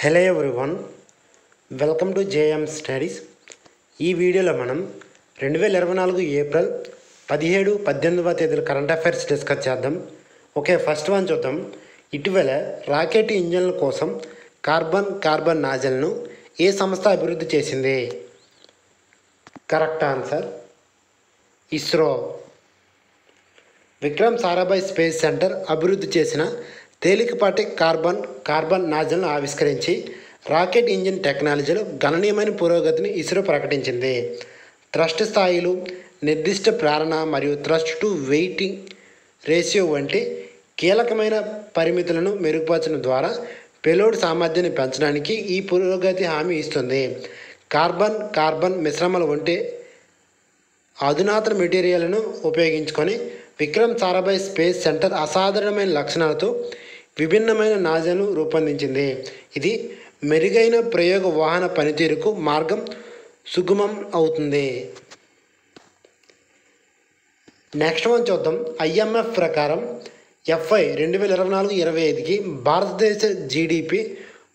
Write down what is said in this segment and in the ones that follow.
Hello everyone, welcome to JM studies. ఈ వీడియోలో మనం 2024 ఏప్రిల్ 17-18వ తేదీల కరెంట్ అఫైర్స్ డిస్కస్ చేద్దాం. ఓకే, ఫస్ట్ వన్ చూద్దాం. ఇటీవల రాకెట్ ఇంజన్ల కోసం కార్బన్ నాజిల్ను ఏ సంస్థ అభివృద్ధి చేసింది? Correct answer ISRO. Vikram Sarabhai space centre అభివృద్ధి చేసిన తేలికపాటి కార్బన్ నాజిల్ను ఆవిష్కరించి రాకెట్ ఇంజిన్ టెక్నాలజీలో గణనీయమైన పురోగతిని ఇస్రో ప్రకటించింది. థ్రస్ట్ స్థాయిలు, నిర్దిష్ట ప్రేరణ మరియు థ్రస్ట్ టు వెయిటింగ్ రేషియో వంటి కీలకమైన పరిమితులను మెరుగుపరచడం ద్వారా పేలోడ్ సామర్థ్యాన్ని పెంచడానికి ఈ పురోగతి హామీ ఇస్తుంది. కార్బన్ మిశ్రమాల వంటి అధునాతన మెటీరియల్ను ఉపయోగించుకొని విక్రమ్ సారాభాయ్ స్పేస్ సెంటర్ అసాధారణమైన లక్షణాలతో విభిన్నమైన నాజిల్ను రూపొందించింది. ఇది మెరుగైన ప్రయోగ వాహన పనితీరుకు మార్గం సుగమం అవుతుంది. నెక్స్ట్ వన్ చూద్దాం. IMF ప్రకారం FY 2024-25కి భారతదేశ GDP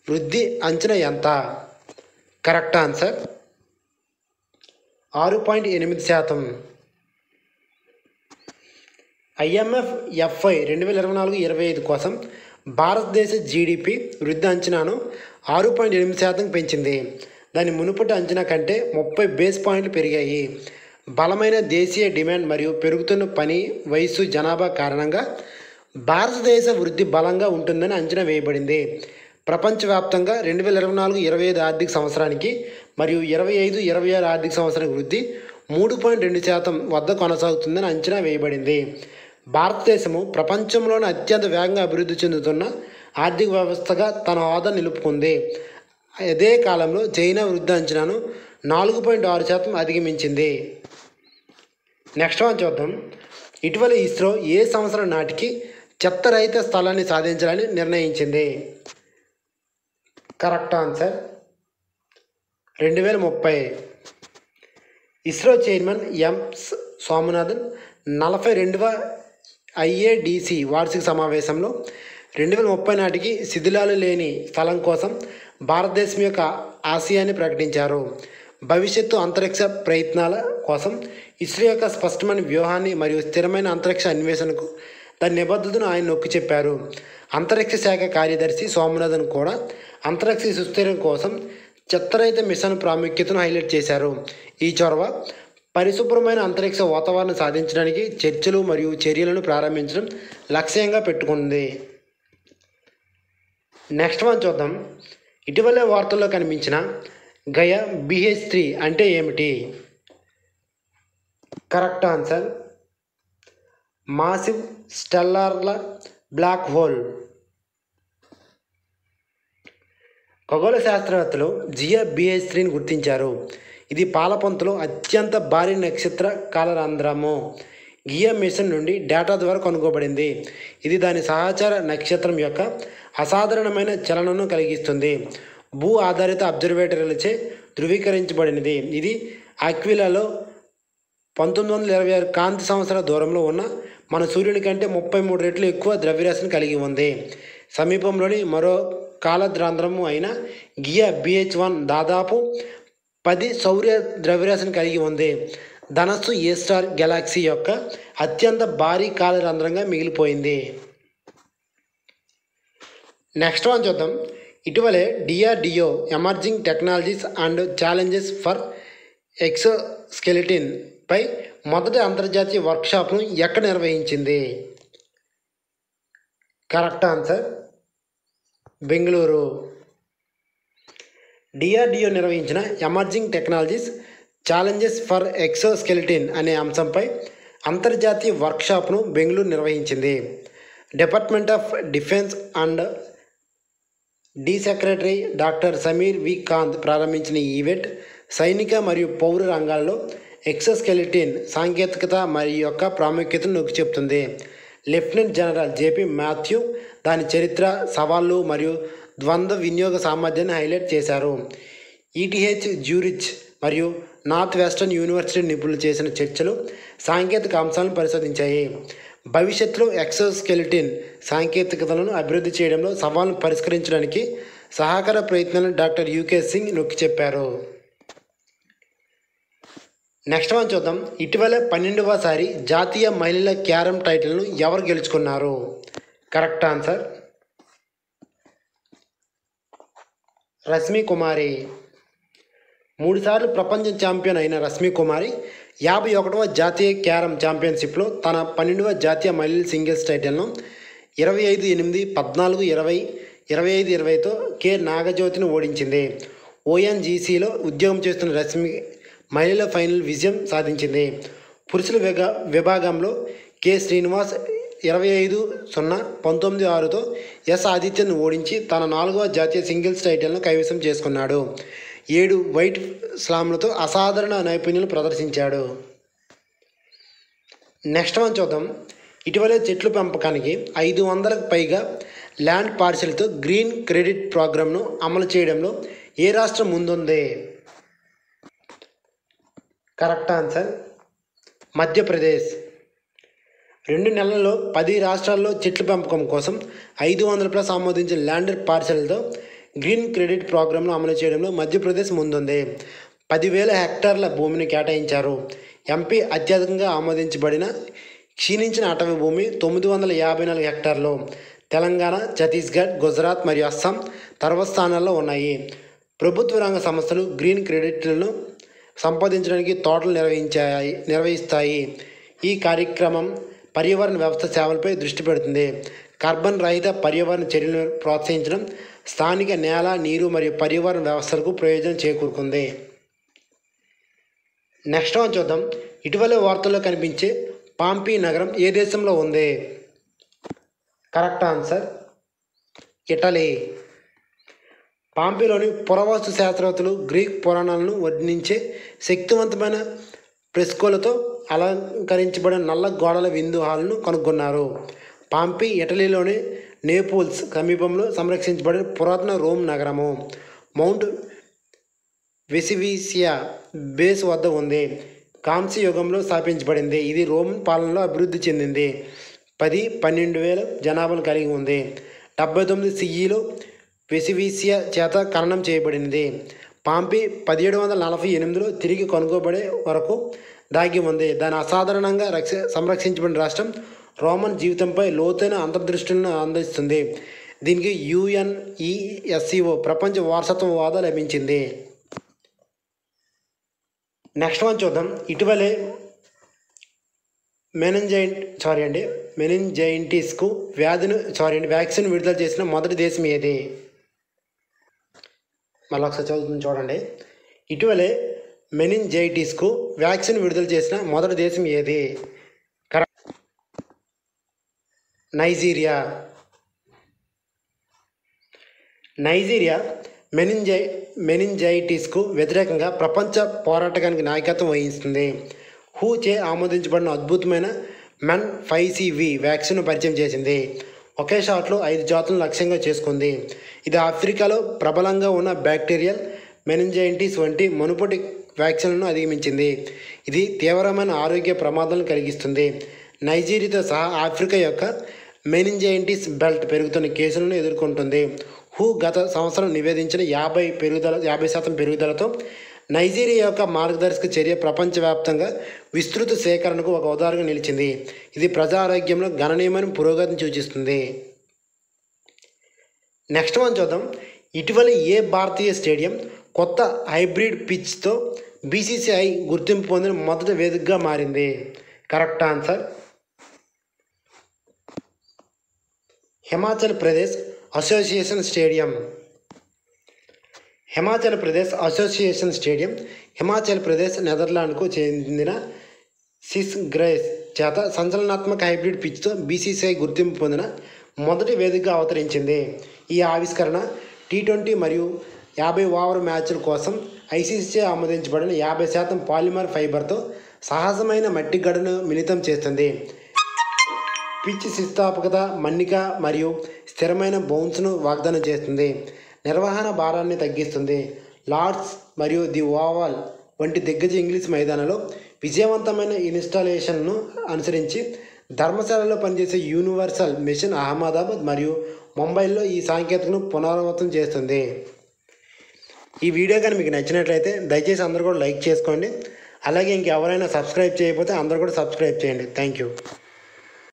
వృద్ధి అంచనా ఎంత? Correct answer 6.8%. IMF FY 2024-25 కోసం భారతదేశ GDP వృద్ధి అంచనాను 6.8% పెంచింది. దాని మునుపటి అంచనా కంటే 30 బేస్ పాయింట్లు పెరిగాయి. బలమైన దేశీయ డిమాండ్ మరియు పెరుగుతున్న పని వయసు జనాభా కారణంగా భారతదేశ వృద్ధి బలంగా ఉంటుందని అంచనా వేయబడింది. ప్రపంచవ్యాప్తంగా 2024-25 ఆర్థిక సంవత్సరానికి మరియు 25-26 ఆర్థిక సంవత్సరానికి వృద్ధి 3.2% వద్ద కొనసాగుతుందని అంచనా వేయబడింది. భారతదేశము ప్రపంచంలోనే అత్యంత వేగంగా అభివృద్ధి చెందుతున్న ఆర్థిక వ్యవస్థగా తన హోదా నిలుపుకుంది. అదే కాలంలో చైనా వృద్ధి అంచనాను 4.6% అధిగమించింది. నెక్స్ట్ వన్ చూద్దాం. ఇటీవల ఇస్రో ఏ సంవత్సరం నాటికి చెత్త రహిత స్థలాన్ని సాధించాలని నిర్ణయించింది? Correct answer 2030. ISRO chairman M Swaminathan 42వ IADC వార్షిక సమావేశంలో 2030 నాటికి శిథిలాలు లేని స్థలం కోసం భారతదేశం యొక్క ఆశయాన్ని ప్రకటించారు. భవిష్యత్తు అంతరిక్ష ప్రయత్నాల కోసం ఇస్రో యొక్క స్పష్టమైన వ్యూహాన్ని మరియు స్థిరమైన అంతరిక్ష అన్వేషణకు దాని నిబద్ధతను ఆయన నొక్కి చెప్పారు. అంతరిక్ష శాఖ కార్యదర్శి స్వామినాథన్ కూడా అంతరిక్ష సుస్థిరం కోసం చెత్తరహిత మిషన్ ప్రాముఖ్యతను హైలైట్ చేశారు. ఈ చొరవ పరిశుభ్రమైన అంతరిక్ష వాతావరణం సాధించడానికి చర్చలు మరియు చర్యలను ప్రారంభించడం లక్ష్యంగా పెట్టుకుంది. నెక్స్ట్ వన్ చూద్దాం. ఇటీవలే వార్తల్లో కనిపించిన గయా BH3 అంటే ఏమిటి? కరెక్ట్ ఆన్సర్ మాసివ్ స్టెల్లార్ల బ్లాక్ హోల్. ఖగోళ శాస్త్రవేత్తలు జియా BH3ని గుర్తించారు. ఇది పాలపంతులో అత్యంత భారీ నక్షత్ర కాలరంధ్రము. గియా మిషన్ నుండి డేటా ద్వారా కనుగొనబడింది. ఇది దాని సహచర నక్షత్రం యొక్క అసాధారణమైన చలనను కలిగిస్తుంది. భూ ఆధారిత అబ్జర్వేటరీలచే ధృవీకరించబడినది. ఇది ఆక్విలాలో 1926 కాంతి సంవత్సరాల దూరంలో ఉన్న మన సూర్యుని కంటే 33 రెట్లు ఎక్కువ ద్రవ్యరాశిని కలిగి ఉంది. సమీపంలోని మరో కాలద్రాంధ్రము అయిన గియా BH1 దాదాపు 10 సౌర ద్రవ్యరాశిని కలిగి ఉంది. ధనస్సు ఏ స్టార్ గెలాక్సీ యొక్క అత్యంత భారీ కాలరంధ్రంగా మిగిలిపోయింది. నెక్స్ట్ వన్ చూద్దాం. ఇటీవలే DRDO emerging technologies and challenges for exoskeleton పై మొదటి అంతర్జాతీయ వర్క్షాప్ను ఎక్కడ నిర్వహించింది? Correct answer Bengaluru. DRDO నిర్వహించిన emerging technologies challenges for exoskeleton అనే అంశంపై అంతర్జాతీయ వర్క్షాప్ను బెంగళూరు నిర్వహించింది. Department of defence and D secretary doctor Sameer V Kant ప్రారంభించిన ఈ ఈవెంట్ సైనిక మరియు పౌర రంగాల్లో ఎక్సోస్కెలిటన్ సాంకేతికత మరియు యొక్క ప్రాముఖ్యతను నొక్కి చెప్తుంది. లెఫ్టినెంట్ జనరల్ JP మాథ్యూ దాని చరిత్ర, సవాళ్లు మరియు ద్వంద్వ వినియోగ సామర్థ్యాన్ని హైలైట్ చేశారు. ETH జ్యూరిచ్ మరియు నార్త్ వెస్టర్న్ యూనివర్సిటీ నిపుణులు చేసిన చర్చలు సాంకేతిక అంశాలను పరిశోధించాయి. భవిష్యత్తులో ఎక్సోస్కెలిటన్ సాంకేతికతలను అభివృద్ధి చేయడంలో సవాళ్ళను పరిష్కరించడానికి సహకార ప్రయత్నాలను డాక్టర్ యూకే సింగ్ నొక్కి చెప్పారు. నెక్స్ట్ వన్ చూద్దాం. ఇటీవల 12వసారి జాతీయ మహిళల క్యారమ్ టైటిల్ను ఎవరు గెలుచుకున్నారు? కరెక్ట్ ఆన్సర్ రష్మి కుమారి. 3 సార్లు ప్రపంచ ఛాంపియన్ అయిన రష్మి కుమారి 51వ జాతీయ క్యారమ్ ఛాంపియన్షిప్లో తన 12వ జాతీయ మహిళల సింగిల్స్ టైటిల్ను 25-8, 14-20, 25-20తో కె నాగజ్యోతిని ఓడించింది. ఓఎన్జీసీలో ఉద్యోగం చేస్తున్న రష్మి మహిళల ఫైనల్ విజయం సాధించింది. పురుషుల విభాగంలో కె శ్రీనివాస్ 25-0, 19-6తో ఎస్ ఆదిత్యను ఓడించి తన 4వ జాతీయ సింగిల్స్ టైటిల్ను కైవసం చేసుకున్నాడు. 7 వైట్ స్లామ్లతో అసాధారణ నైపుణ్యాలు ప్రదర్శించాడు. నెక్స్ట్ వన్ చూద్దాం. ఇటీవలే చెట్ల పెంపకానికి 500కు పైగా ల్యాండ్ పార్సిల్తో గ్రీన్ క్రెడిట్ ప్రోగ్రామ్ను అమలు చేయడంలో ఏ రాష్ట్రం ముందుంది? Correct answer Madhya Pradesh. 2 నెలల్లో 10 రాష్ట్రాల్లో చెట్ల పెంపకం కోసం 500+ ఆమోదించిన ల్యాండ్ పార్సిల్తో గ్రీన్ క్రెడిట్ ప్రోగ్రామ్ను అమలు చేయడంలో మధ్యప్రదేశ్ ముందుంది. 10,000 హెక్టార్ల భూమిని కేటాయించారు. ఎంపీ అత్యధికంగా ఆమోదించబడిన క్షీణించిన అటవీ భూమి 954 హెక్టార్లు. తెలంగాణ, ఛత్తీస్గఢ్, గుజరాత్ మరియు అస్సాం తర్వాత స్థానాల్లో ఉన్నాయి. ప్రభుత్వ రంగ సంస్థలు గ్రీన్ క్రెడిట్లను సంపాదించడానికి తోటలు నిర్వహిస్తాయి. ఈ కార్యక్రమం పర్యావరణ వ్యవస్థ సేవలపై దృష్టి పెడుతుంది. కార్బన్ రహిత పర్యావరణ చర్యలను ప్రోత్సహించడం స్థానిక నేల, నీరు మరియు పర్యావరణ వ్యవస్థలకు ప్రయోజనం చేకూరుతుంది. నెక్స్ట్ వన్ చూద్దాం. ఇటీవల వార్తల్లో కనిపించే పాంపీ నగరం ఏ దేశంలో ఉంది? Correct answer Italy. పాంపీలోని పురావస్తు శాస్త్రవేత్తలు గ్రీక్ పురాణాలను వర్ణించే శక్తివంతమైన ఫ్రెస్కోలతో అలంకరించబడిన నల్ల గోడల విందు హాల్ను కనుగొన్నారు. పాంపీ ఇటలీలోని నేపుల్స్ సమీపంలో సంరక్షించబడిన పురాతన రోమ్ నగరము. మౌంట్ వెసివిసియా బేస్ వద్ద ఉంది. కాంస్య యుగంలో స్థాపించబడింది. ఇది రోమన్ పాలనలో అభివృద్ధి చెందింది. 10-12,000 జనాభాను కలిగి ఉంది. 79 CEలో వెసివిసియా చేత ఖననం చేయబడింది. పాంపీ 1748లో తిరిగి కనుగొనబడే వరకు దాగి ఉంది. దాని అసాధారణంగా సంరక్షించబడిన రాష్ట్రం రోమన్ జీవితంపై లోతైన అంతర్దృష్టిని అందిస్తుంది. దీనికి UNESCO ప్రపంచ వారసత్వ హోదా లభించింది. నెక్స్ట్ వన్ చూద్దాం. ఇటీవలే మెనింజైటిస్కు వ్యాక్సిన్ విడుదల చేసిన మొదటి దేశం ఏది? మళ్ళీ ఒకసారి చదువుతుంది చూడండి. ఇటీవలే మెనింజైటిస్కు వ్యాక్సిన్ విడుదల చేసిన మొదటి దేశం ఏది? కరెక్ట్ నైజీరియా మెనింజైటిస్కు వ్యతిరేకంగా ప్రపంచ పోరాటానికి నాయకత్వం వహిస్తుంది. హూ చే ఆమోదించబడిన అద్భుతమైన MEN5CV వ్యాక్సిన్ను పరిచయం చేసింది. ఒకే షాట్లో 5 జాతులను లక్ష్యంగా చేసుకుంది. ఇది ఆఫ్రికాలో ప్రబలంగా ఉన్న బ్యాక్టీరియల్ మెనింజైటిస్ వంటి మునుపటి వ్యాక్సిన్లను అధిగమించింది. ఇది తీవ్రమైన ఆరోగ్య ప్రమాదాలను కలిగిస్తుంది. నైజీరియాతో సహా ఆఫ్రికా యొక్క మెనింజైటిస్ బెల్ట్ పెరుగుతున్న కేసులను ఎదుర్కొంటుంది. హూ గత సంవత్సరం నివేదించిన 50% పెరుగుదలతో నైజీరియా యొక్క మార్గదర్శక చర్య ప్రపంచవ్యాప్తంగా విస్తృత సేకరణకు ఒక ఉదాహరణగా నిలిచింది. ఇది ప్రజా ఆరోగ్యంలో గణనీయమైన పురోగతిని సూచిస్తుంది. నెక్స్ట్ వన్ చూద్దాం. ఇటీవల ఏ భారతీయ స్టేడియం కొత్త హైబ్రిడ్ పిచ్తో BCCI గుర్తింపు పొందిన మొదటి వేదికగా మారింది? Correct answer Himachal Pradesh association stadium. Himachal Pradesh నెదర్లాండ్కు చెందిన సిస్ గ్రేస్ చేత సంచలనాత్మక హైబ్రిడ్ పిచ్తో BCCI గుర్తింపు పొందిన మొదటి వేదికగా అవతరించింది. ఈ ఆవిష్కరణ T20 మరియు 50 ఓవర్ మ్యాచ్ల కోసం ICC ఆమోదించబడిన 50% పాలిమర్ ఫైబర్తో సహజమైన మట్టి గడను మిళితం చేస్తుంది. పిచ్ స్థితిస్థాపకత, మన్నిక మరియు స్థిరమైన బౌన్స్ను వాగ్దానం చేస్తుంది. నిర్వహణ భారాన్ని తగ్గిస్తుంది. లార్డ్స్ మరియు ది ఓవల్ వంటి దిగ్గజ ఇంగ్లీష్ మైదానాల్లో విజయవంతమైన ఇన్స్టాలేషన్ను అనుసరించి ధర్మశాలలో పనిచేసే యూనివర్సల్ మిషన్ అహ్మదాబాద్ మరియు ముంబైలో ఈ సాంకేతికను పునరావృతం చేస్తుంది. ఈ వీడియో కానీ మీకు నచ్చినట్లయితే దయచేసి అందరూ కూడా లైక్ చేసుకోండి. అలాగే ఇంకెవరైనా సబ్స్క్రైబ్ చేయకపోతే అందరూ కూడా సబ్స్క్రైబ్ చేయండి. Thank you.